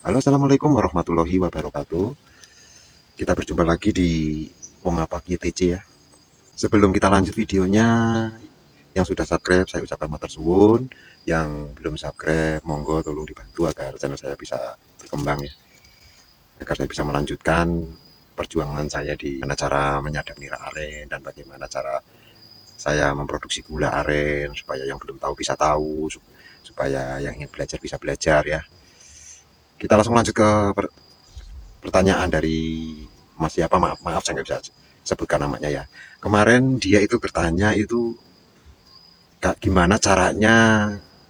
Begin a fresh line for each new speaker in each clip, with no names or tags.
Halo, assalamualaikum warahmatullahi wabarakatuh. Kita berjumpa lagi di Pengapa YTC ya. Sebelum kita lanjut videonya, yang sudah subscribe saya ucapkan matur suwun. Yang belum subscribe, monggo tolong dibantu agar channel saya bisa berkembang ya. Agar saya bisa melanjutkan perjuangan saya di mana cara menyadap nira aren dan bagaimana cara saya memproduksi gula aren supaya yang belum tahu bisa tahu, supaya yang ingin belajar bisa belajar ya. Kita langsung lanjut ke pertanyaan dari Mas siapa, maaf saya nggak bisa sebutkan namanya ya. Kemarin dia itu bertanya itu gimana caranya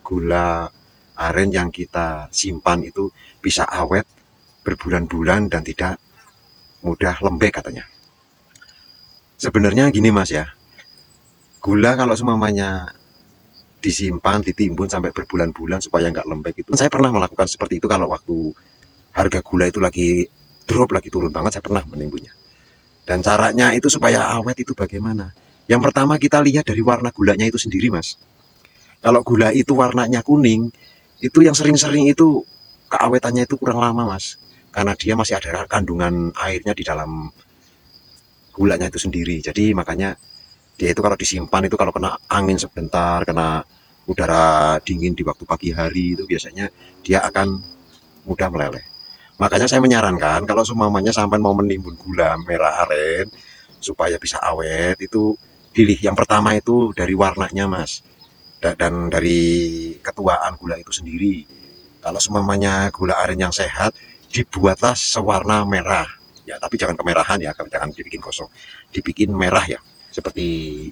gula aren yang kita simpan itu bisa awet berbulan-bulan dan tidak mudah lembek katanya. Sebenarnya gini Mas ya, gula kalau semuanya disimpan, ditimbun sampai berbulan-bulan supaya nggak lembek itu. Saya pernah melakukan seperti itu kalau waktu harga gula itu lagi drop, lagi turun banget, saya pernah menimbunnya. Dan caranya itu supaya awet itu bagaimana? Yang pertama kita lihat dari warna gulanya itu sendiri Mas. Kalau gula itu warnanya kuning, itu yang sering-sering itu keawetannya itu kurang lama Mas. Karena dia masih ada kandungan airnya di dalam gulanya itu sendiri. Jadi makanya dia itu kalau disimpan itu kalau kena angin sebentar, kena udara dingin di waktu pagi hari itu biasanya dia akan mudah meleleh. Makanya saya menyarankan kalau semuanya sampai mau menimbun gula merah aren supaya bisa awet itu pilih yang pertama itu dari warnanya Mas, dan dari ketuaan gula itu sendiri. Kalau semuanya gula aren yang sehat dibuatlah sewarna merah ya, tapi jangan kemerahan ya, jangan dibikin kosong, dibikin merah ya, seperti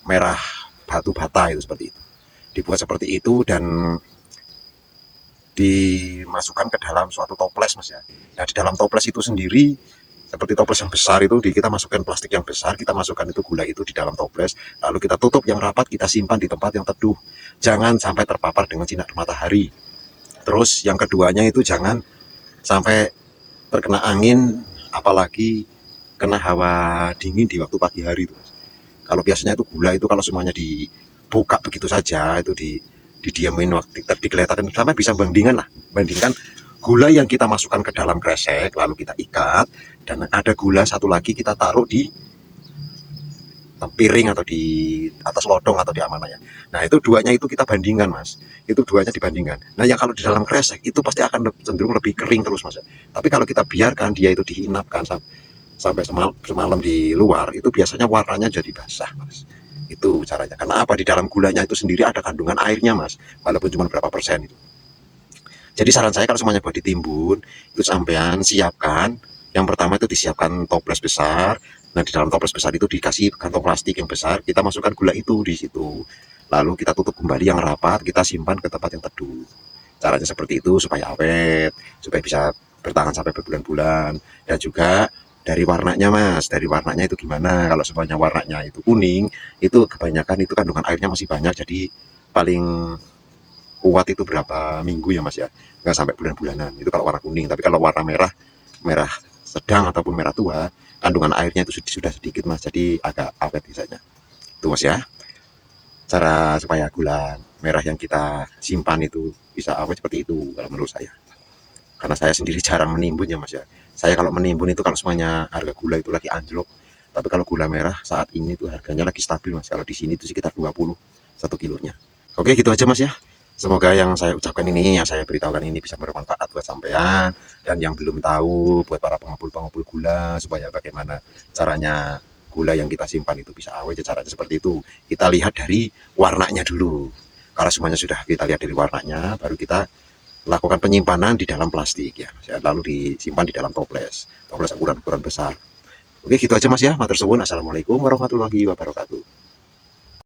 merah batu bata itu, seperti itu dibuat seperti itu dan dimasukkan ke dalam suatu toples Mas ya. Nah di dalam toples itu sendiri seperti toples yang besar itu kita masukkan plastik yang besar, kita masukkan itu gula itu di dalam toples, lalu kita tutup yang rapat, kita simpan di tempat yang teduh, jangan sampai terpapar dengan sinar matahari. Terus yang keduanya itu jangan sampai terkena angin, apalagi kena hawa dingin di waktu pagi hari itu. Kalau biasanya itu gula itu kalau semuanya dibuka begitu saja itu didiamin waktu digeletakkan sampai bisa bandingkan gula yang kita masukkan ke dalam kresek lalu kita ikat, dan ada gula satu lagi kita taruh di piring atau di atas lodong atau di mana ya. Nah itu duanya itu kita bandingkan Mas, itu duanya dibandingkan. Nah yang kalau di dalam kresek itu pasti akan cenderung lebih kering terus Mas. Tapi kalau kita biarkan dia itu diinapkan sampai semalam di luar itu biasanya warnanya jadi basah Mas. Itu caranya. Karena apa? Di dalam gulanya itu sendiri ada kandungan airnya Mas, walaupun cuma berapa persen itu. Jadi saran saya kalau semuanya buat ditimbun, itu sampean siapkan. Yang pertama itu disiapkan toples besar. Nah di dalam toples besar itu dikasih kantong plastik yang besar, kita masukkan gula itu di situ. Lalu kita tutup kembali yang rapat, kita simpan ke tempat yang teduh. Caranya seperti itu supaya awet, supaya bisa bertahan sampai berbulan-bulan. Dan juga dari warnanya Mas, dari warnanya itu gimana? Kalau semuanya warnanya itu kuning, itu kebanyakan itu kandungan airnya masih banyak, jadi paling kuat itu berapa minggu ya Mas ya, nggak sampai bulan-bulanan itu kalau warna kuning. Tapi kalau warna merah, merah sedang ataupun merah tua, kandungan airnya itu sudah sedikit Mas, jadi agak awet biasanya itu Mas ya. Cara supaya gula merah yang kita simpan itu bisa awet seperti itu kalau menurut saya, karena saya sendiri jarang menimbun ya Mas ya. Saya kalau menimbun itu kalau semuanya harga gula itu lagi anjlok, tapi kalau gula merah saat ini tuh harganya lagi stabil Mas, kalau di sini itu sekitar 20 1 kilonya. Oke gitu aja Mas ya. Semoga yang saya ucapkan ini, yang saya beritahukan ini bisa bermanfaat buat sampean, dan yang belum tahu buat para pengepul-pengepul gula supaya bagaimana caranya gula yang kita simpan itu bisa awet. Caranya seperti itu. Kita lihat dari warnanya dulu. Kalau semuanya sudah kita lihat dari warnanya, baru kita lakukan penyimpanan di dalam plastik ya, lalu disimpan di dalam toples ukuran besar. Oke gitu aja Mas ya. Matur suwun. Assalamualaikum warahmatullahi wabarakatuh.